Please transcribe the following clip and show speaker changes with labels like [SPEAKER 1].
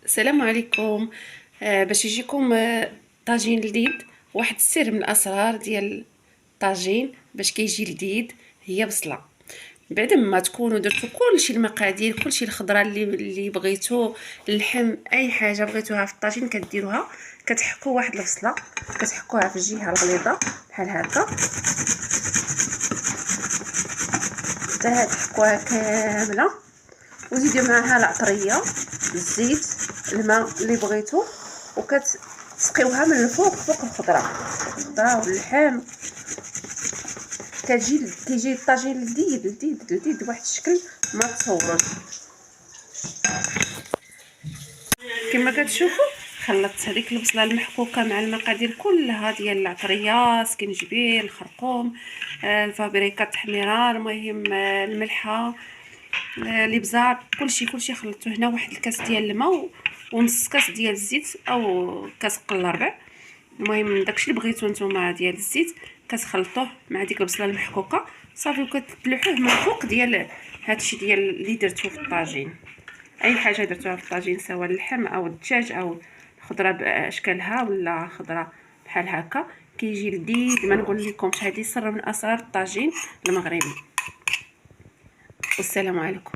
[SPEAKER 1] السلام عليكم. باش يجيكم طاجين لذيذ. واحد السر من الاسرار ديال الطاجين باش كيجي لذيذ هي بصله. بعد ما تكونوا درتوا كلشي المقادير، كلشي الخضره اللي بغيتو، اللحم، اي حاجه بغيتوها في الطاجين كديروها. كتحكوا واحد البصله، كتحكوها في الجهه الغليظه بحال هكا، حتى هاد تحكوها كامله، وزيدوا معها العطريه، الزيت، الماء اللي بغيتو، وكتسقيوها من الفوق فوق الخضره واللحم. كيجي الطاجين لذيذ لذيذ لذيذ بواحد الشكل ما تصوروش. كما كتشوفوا خلطت هذيك البصله المحكوكه مع المقادير كلها ديال العطريه، سكنجبير، الخرقوم، الفابريكا التحميره، المهم الملحه، الابزار، كلشي خلطته هنا. واحد الكاس ديال الماء ونص كاس ديال الزيت او كاس قل ربع، المهم داكشي اللي بغيتو نتوما ديال الزيت. كتخلطوه مع ديك البصله المحكوكه صافي، وكتلوحوه من الفوق ديال هادشي ديال اللي درتو في الطاجين. اي حاجه درتوها في الطاجين، سواء اللحم او الدجاج او الخضره باشكالها ولا خضره بحال هكا، كيجي لذيذ. ما نقول لكمش، هذه سر من اسرار الطاجين المغربي. والسلام عليكم.